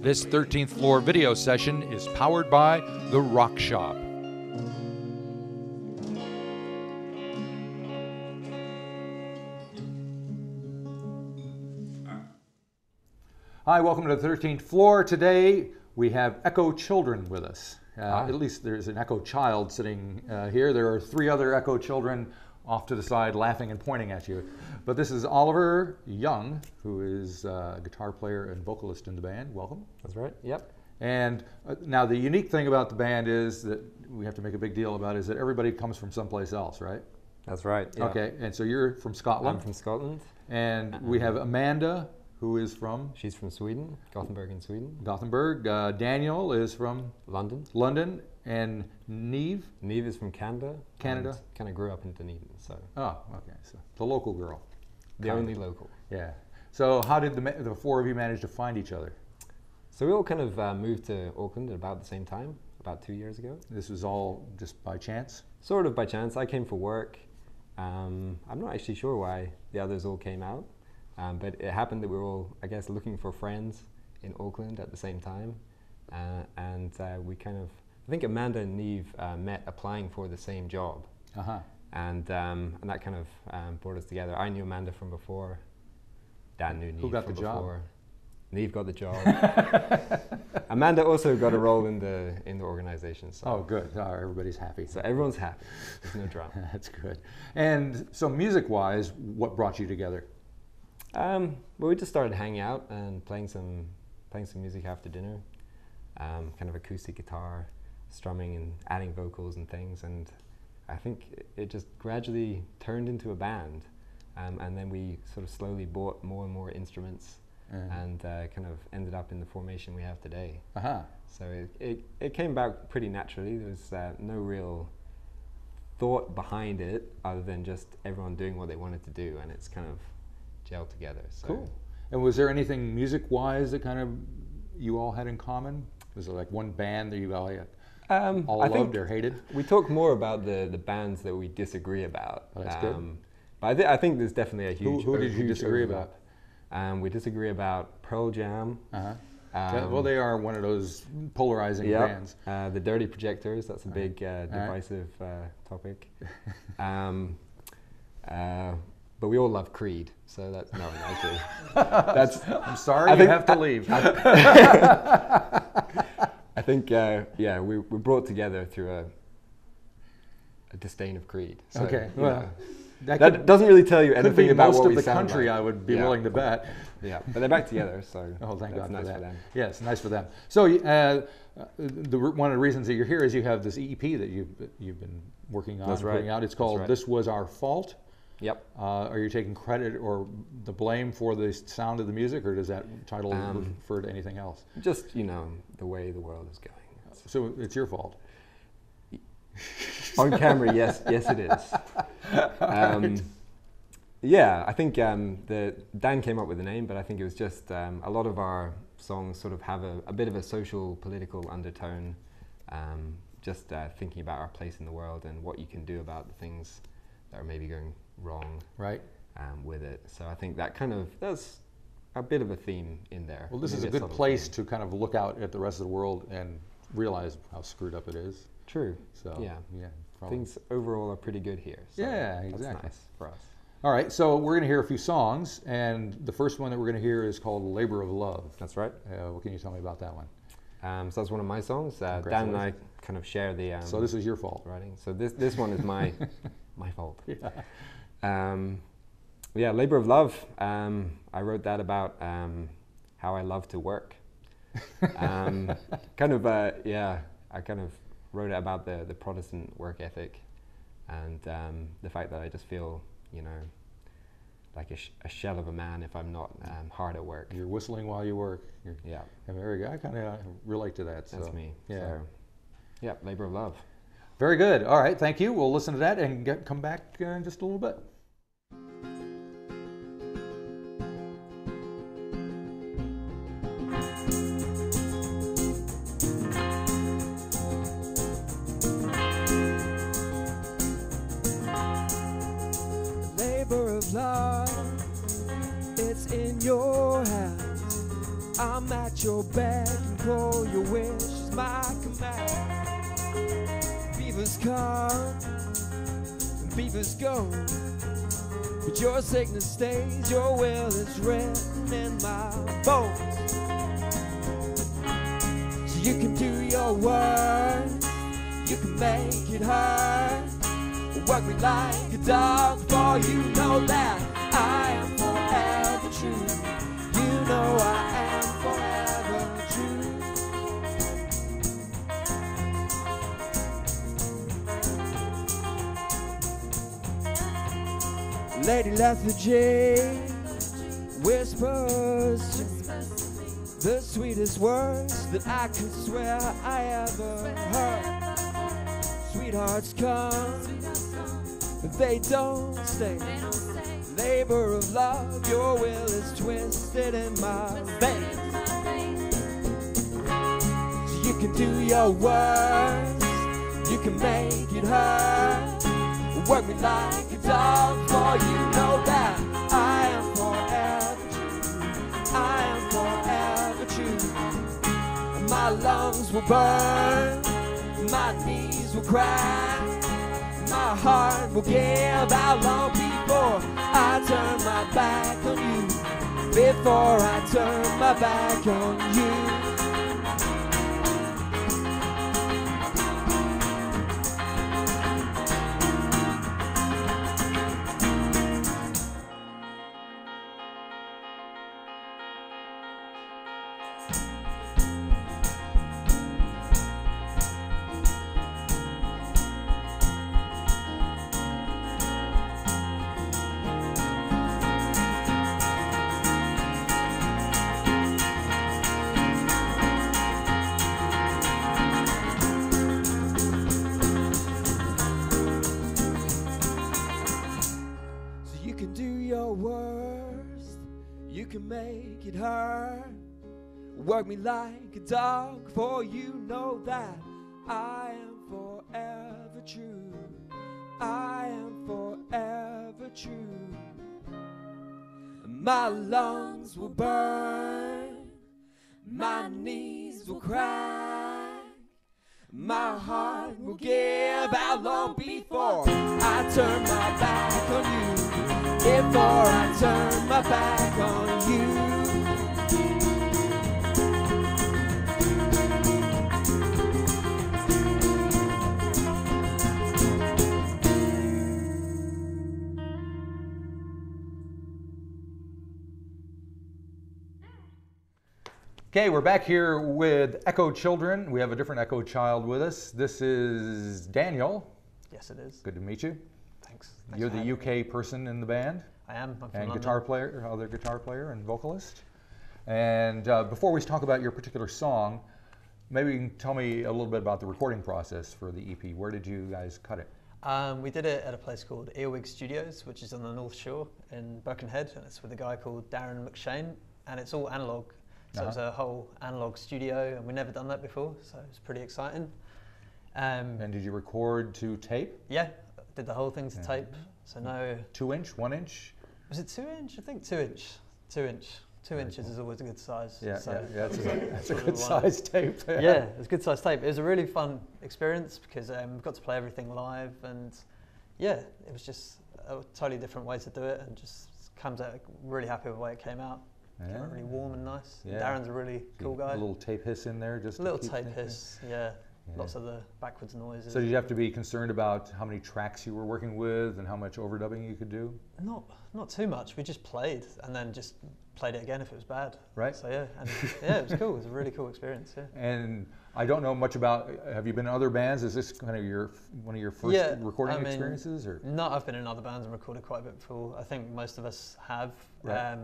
This 13th floor video session is powered by The Rock Shop. Hi, welcome to the 13th floor. Today we have Echo Children with us. At least there's an Echo child sitting here. There are three other Echo children off to the side laughing and pointing at you. But this is Oliver Young, who is a guitar player and vocalist in the band. Welcome. That's right, yep. And now the unique thing about the band is that we have to make a big deal about is that everybody comes from someplace else, right? That's right, yeah. Okay, and so you're from Scotland. I'm from Scotland. And we have Amanda, who is from? She's from Sweden, Gothenburg in Sweden. Gothenburg. Daniel is from? London. London. And Neve? Neve is from Canada. Canada. Kind of grew up in Dunedin, so. Oh, okay, so the local girl. The only local. Yeah. So how did the four of you manage to find each other? So we all kind of moved to Auckland at about the same time, about 2 years ago. This was all just by chance? Sort of by chance. I came for work. I'm not actually sure why the others all came out, but it happened that we were all, I guess, looking for friends in Auckland at the same time, and we kind of, I think Amanda and Neve met applying for the same job. And that kind of brought us together. I knew Amanda from before. Dan knew Neve Who got from the before. job? Neve got the job. Amanda also got a role in the organization. So. Oh, good. Oh, everybody's happy. So everyone's happy. There's no drama. That's good. And so music-wise, what brought you together? Well, we just started hanging out and playing some music after dinner. Kind of acoustic guitar, strumming and adding vocals and things. And I think it just gradually turned into a band, and then we sort of slowly bought more and more instruments, and kind of ended up in the formation we have today. So it came about pretty naturally. There was no real thought behind it other than just everyone doing what they wanted to do, and it's kind of gelled together. So. Cool. And was there anything music-wise that kind of you all had in common? Was there like one band that you all loved or hated? We talk more about the bands that we disagree about. Oh, that's good. But I think there's definitely a huge. Who did you disagree about? We disagree about Pearl Jam. Well, they are one of those polarizing bands. The Dirty Projectors. That's a big divisive topic. But we all love Creed, so that's no, actually. I'm sorry, you have to leave. I think, we brought together through a disdain of Creed. So, okay, well, that doesn't really tell you anything about what we sound like. Most of the country, I would be willing to bet. Yeah, but they're back together, so thank God nice for that. For them. Yes, nice for them. So one of the reasons that you're here is you have this EP that you've been working on, putting out. It's called This Was Our Fault. Yep. Are you taking credit or the blame for the sound of the music, or does that title refer to anything else? Just, the way the world is going. So it's your fault? On camera, yes it is. Yeah, I think Dan came up with the name, but I think it was just a lot of our songs sort of have a bit of a social, political undertone, just thinking about our place in the world and what you can do about the things that are maybe going wrong with it. So I think there's a bit of a theme in there. Well, this is a good place to kind of look out at the rest of the world and realize how screwed up it is. True. So yeah, probably. Things overall are pretty good here. So yeah, exactly. That's nice for us. All right, so we're going to hear a few songs, and the first one that we're going to hear is called "Labor of Love." That's right. What can you tell me about that one? So that's one of my songs. Dan and I kind of share the. So this is your fault. Writing. So this one is my fault. Yeah. Labor of Love. I wrote that about how I love to work. I kind of wrote it about the Protestant work ethic, and the fact that I just feel, like a shell of a man if I'm not hard at work. You're whistling while you work. Yeah. Very good. I kind of relate to that. That's me. Yeah. So, yeah, Labor of Love. Very good. All right, thank you. We'll listen to that and come back in just a little bit. Labor of love, it's in your hands. I'm at your beck and call, your wish is my command. Beavers come and beavers go, but your sickness stays, your will is written in my bones. So you can do your work, you can make it hurt. Work me like a dog, for you know that I am forever true. You know I am forever true. Lady Lethargy whispers the sweetest words that I could swear I ever heard. Sweethearts come, but they don't stay. Labor of love, your will is twisted in my veins. So you can do your worst, you can make it hurt. Work me like a dog, for you know that I am forever true. I am forever true. My lungs will burn, my knees will crack, my heart will give out long before I turn my back on you. Before I turn my back on you. You can make it hurt. Work me like a dog, for you know that I am forever true. I am forever true. My lungs will burn, my knees will crack, my heart will give out long before I turn my back on you. Before I turn my back on you. Okay, we're back here with Echo Children. We have a different Echo child with us. This is Daniel. Yes, it is. Good to meet you. Thanks. You're the UK person in the band. I am. I'm from and London. other guitar player and vocalist. And before we talk about your particular song, maybe you can tell me a little bit about the recording process for the EP. Where did you guys cut it? We did it at a place called Earwig Studios, which is on the North Shore in Birkenhead, and it's with a guy called Darren McShane, and it's all analog. So it was a whole analog studio, and we'd never done that before, so it was pretty exciting. And did you record to tape? Yeah, did the whole thing to tape. So no. 2-inch, 1-inch? Was it 2-inch? I think 2-inch. 2-inch. 2 inches is always a good size. Yeah, so that's a good size tape. Yeah, it was a good size tape. It was a really fun experience because we got to play everything live, and yeah, it was just a totally different way to do it, and just comes out really happy with the way it came out. Came out really warm and nice. Yeah. Darren's a really cool guy. A little tape hiss in there, just a little tape hiss. Yeah. Lots of the backwards noises. So did you have to be concerned about how many tracks you were working with and how much overdubbing you could do? Not too much. We just played and then just played it again if it was bad. Right. So yeah, and yeah, it was cool. It was a really cool experience. Yeah. And I don't know much about. Have you been in other bands? Is this kind of one of your first recording experiences, or? No, I've been in other bands and recorded quite a bit before. I think most of us have. Right.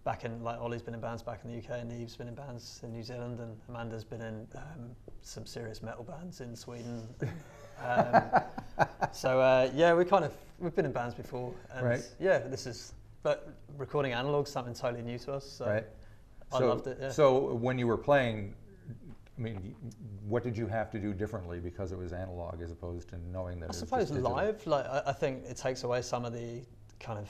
Back in, like, Ollie's been in bands back in the UK, and Eve's been in bands in New Zealand, and Amanda's been in some serious metal bands in Sweden. So yeah, we've been in bands before, and yeah, but recording analog's something totally new to us. So I loved it. Yeah. So when you were playing, I mean, what did you have to do differently because it was analog as opposed to knowing that? I suppose live, like I think it takes away some of the kind of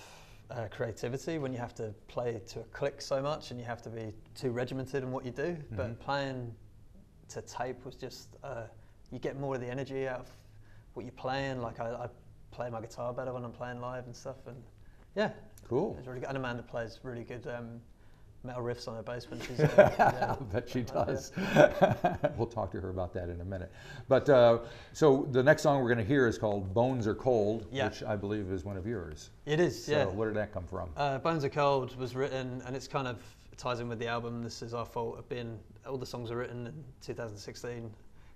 creativity when you have to play to a click so much and you have to be too regimented in what you do. But playing to tape was just, you get more of the energy out of what you're playing. Like I play my guitar better when I'm playing live and stuff. And yeah. Cool. It's really good. And Amanda plays really good metal riffs on her bass when she's I bet she does. We'll talk to her about that in a minute. But so the next song we're going to hear is called Bones Are Cold, which I believe is one of yours. It is, so where did that come from? Bones Are Cold was written, and it's kind of ties in with the album. This is our fault of being, all the songs were written in 2016,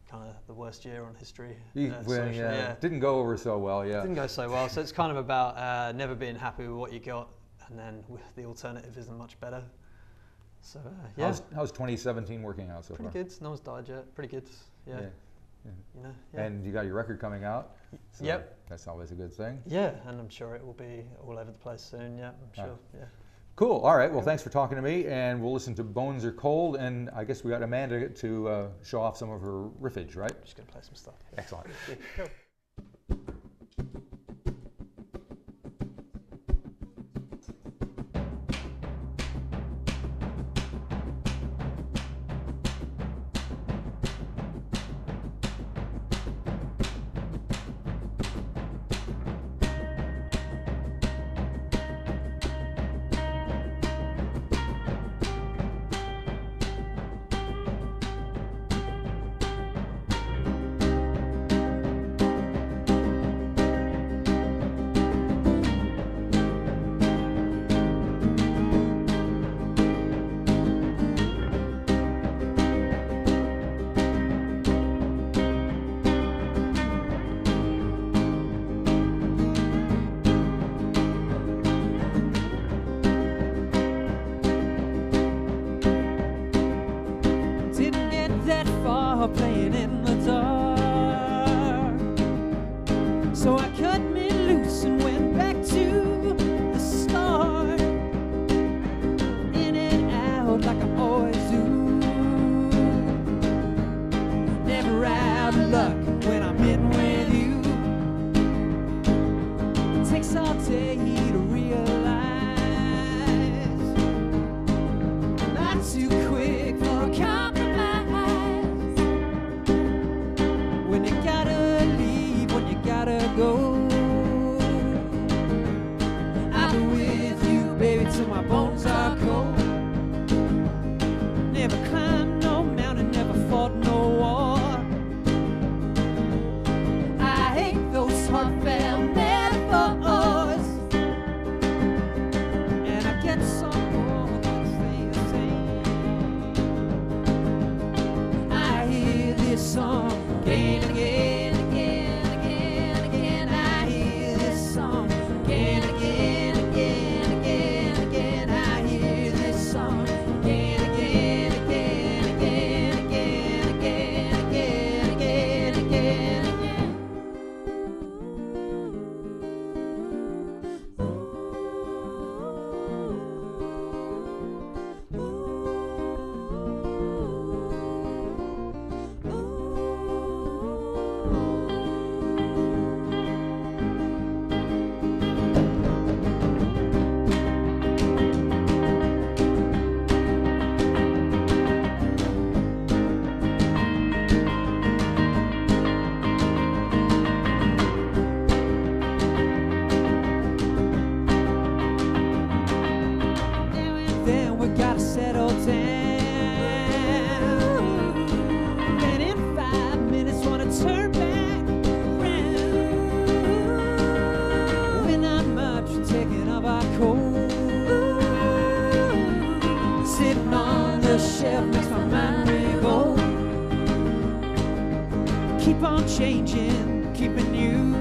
kind of the worst year on history. Didn't go over so well, Didn't go so well, so it's kind of about never being happy with what you got, and then the alternative isn't much better. So how's 2017 working out so far? Pretty good. No one's died yet. Pretty good. Yeah. You know, And you got your record coming out. So yep. That's always a good thing. Yeah, and I'm sure it will be all over the place soon. Yeah, I'm sure. Yeah. Cool. All right. Well, thanks for talking to me, and we'll listen to Bones Are Cold. And I guess we got Amanda to show off some of her riffage, right? Just gonna play some stuff. Excellent. Cool. Playing in the dark, so I cut me loose and went back to the start, in and out like I always do, never out of luck when I'm in with you. It takes all day to realize, not too quick for a compromise. Go. I'll be with you, baby, till my bones are cold. Never climbed no mountain, never fought no war. I hate those heartfelt metaphors, and I get so bored when they stay the same. I hear this song again and again. Settle down, and in 5 minutes wanna turn back around. We're not much taking of our coat, sitting on the shelf makes my mind revolt. Keep on changing, keeping you,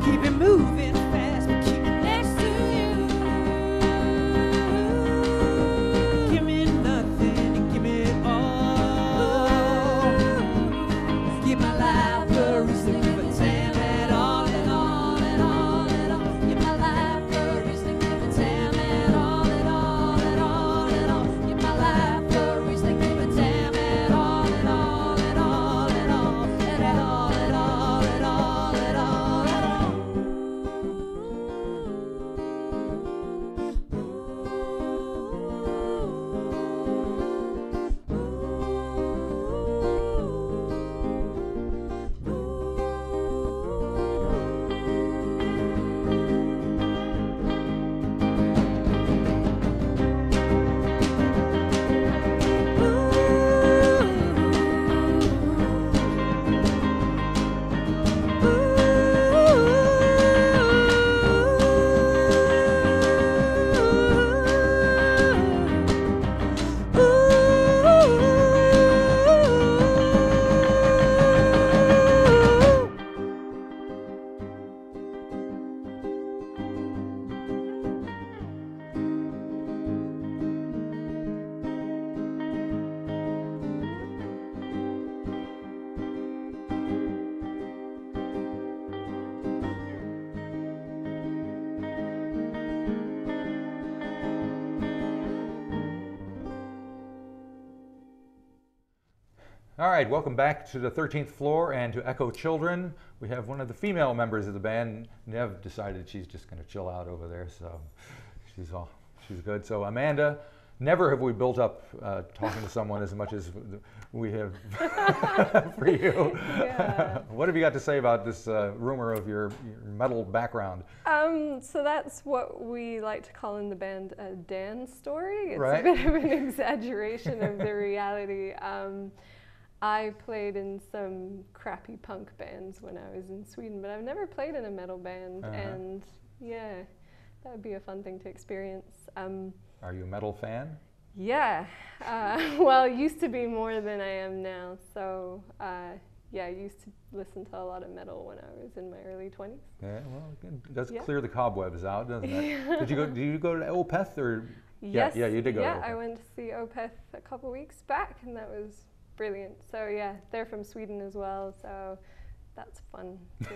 keep it moving fast, but keep it next to you. All right, welcome back to the 13th floor and to Echo Children. We have one of the female members of the band. Nev decided she's just going to chill out over there, so she's good. So Amanda, never have we built up talking to someone as much as we have for you. Yeah. What have you got to say about this rumor of your metal background? So that's what we like to call in the band a Dan story. It's Right. a bit of an exaggeration of the reality. I played in some crappy punk bands when I was in Sweden, but I've never played in a metal band, and yeah, that would be a fun thing to experience. Are you a metal fan? Yeah, well, used to be more than I am now, so yeah, I used to listen to a lot of metal when I was in my early 20s. Yeah, well, it does Yeah. clear the cobwebs out, doesn't it? Did you go to Opeth or? Yes, Yeah, you did go to Yeah, Opeth. I went to see Opeth a couple weeks back, and that was brilliant. So yeah, they're from Sweden as well, so that's fun to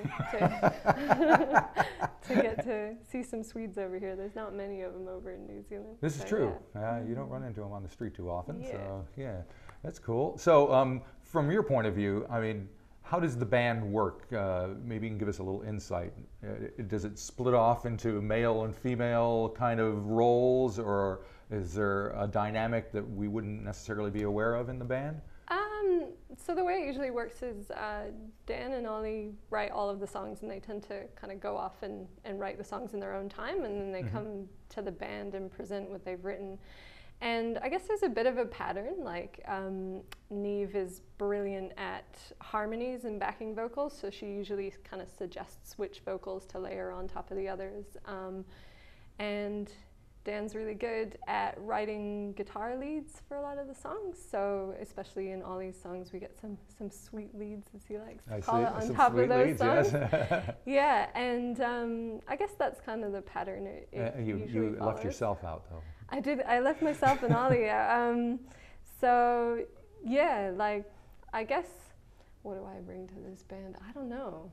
get to see some Swedes over here. There's not many of them over in New Zealand. This is so true. Yeah. You don't run into them on the street too often, Yeah. so yeah, that's cool. So from your point of view, I mean, how does the band work? Maybe you can give us a little insight. Does it split off into male and female kind of roles, or is there a dynamic that we wouldn't necessarily be aware of in the band? So the way it usually works is Dan and Ollie write all of the songs, and they tend to kind of go off and write the songs in their own time, and then they come to the band and present what they've written. And I guess there's a bit of a pattern, like Neve is brilliant at harmonies and backing vocals, so she usually kind of suggests which vocals to layer on top of the others. And Dan's really good at writing guitar leads for a lot of the songs, so especially in Ollie's songs we get some sweet leads, as he likes to call it, on Some top sweet of those leads, songs. yes. Yeah, and I guess that's kind of the pattern it usually You left follows. yourself out though. I did. I left myself and Ollie. So yeah, like I guess what do I bring to this band? I don't know.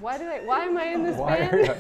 Why am I in this band?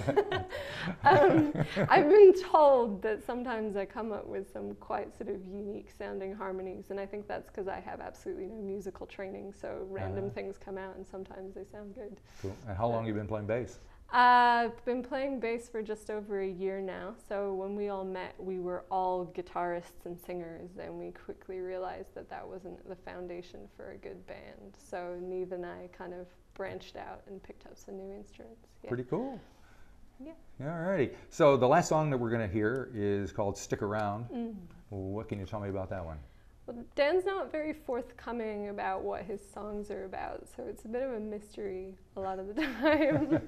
I've been told that sometimes I come up with some quite sort of unique sounding harmonies, and I think that's because I have absolutely no musical training, so random things come out and sometimes they sound good. Cool. And how long have you been playing bass? I've been playing bass for just over a year now. So when we all met, we were all guitarists and singers, and we quickly realized that that wasn't the foundation for a good band. So Neve and I kind of branched out and picked up some new instruments. Yeah. Pretty cool. Yeah. Alrighty. So the last song that we're going to hear is called Stick Around. What can you tell me about that one? Well, Dan's not very forthcoming about what his songs are about, so it's a bit of a mystery a lot of the time.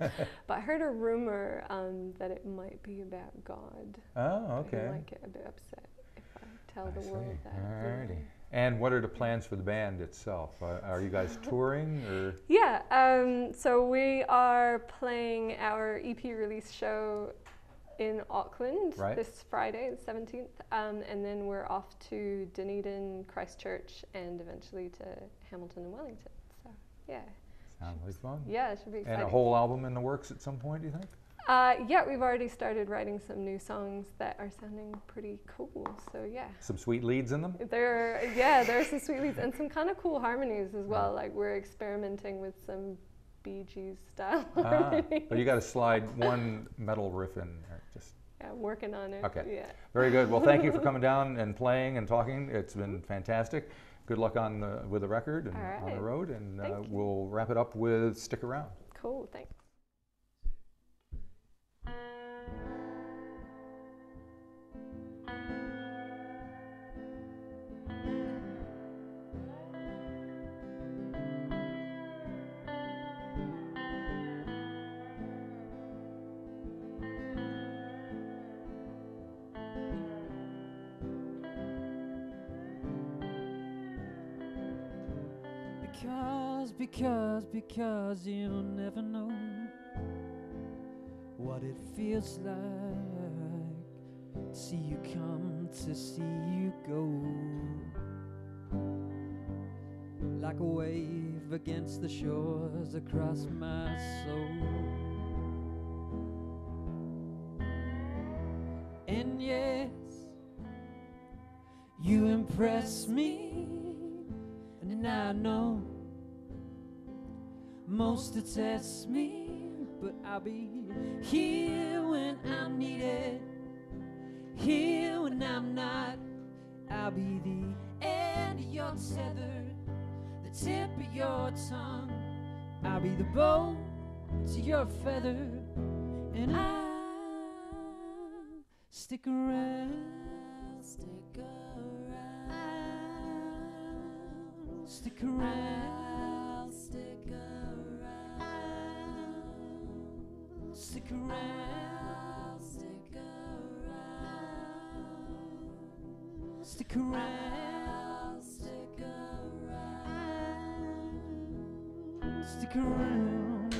But I heard a rumor that it might be about God. Oh, okay. He might get a bit upset if I tell I the see. world that. Alrighty. And what are the plans for the band itself? Are you guys touring or? Yeah, so we are playing our EP release show in Auckland this Friday, the 17th, and then we're off to Dunedin, Christchurch, and eventually to Hamilton and Wellington. So, yeah. Sounds like fun. Yeah, it should be exciting. And a whole album in the works at some point, do you think? Yeah, we've already started writing some new songs that are sounding pretty cool, so yeah. Some sweet leads in them? There are some sweet leads and some kind of cool harmonies as well. Like we're experimenting with some Bee Gees style harmonies. But you got to slide one metal riff in there. Yeah, I'm working on it. Okay. Yeah. Very good. Well, thank you for coming down and playing and talking. It's been fantastic. Good luck with the record and on the road. And we'll wrap it up with Stick Around. Cool. Thanks. Because you'll never know what it feels like to see you come, to see you go, like a wave against the shores across my soul. And yes, you impress me, and And I know most detest me, but I'll be here when I'm needed, here when I'm not. I'll be the end of your tether, the tip of your tongue. I'll be the bow to your feather, and I'll stick around, stick around, stick around, stick around, stick around, stick around, stick around, stick around, stick around.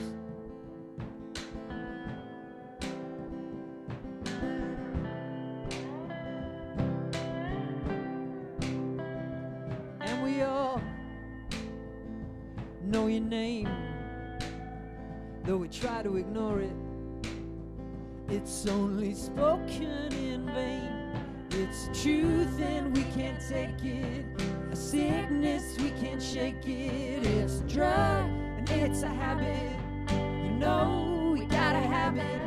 And we all know your name, though we try to ignore it. It's only spoken in vain. It's truth and we can't take it, a sickness we can't shake it. It's a drug and it's a habit, you know we gotta have it.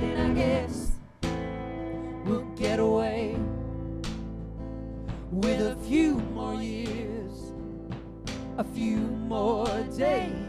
And I guess we'll get away with a few more years, a few more days.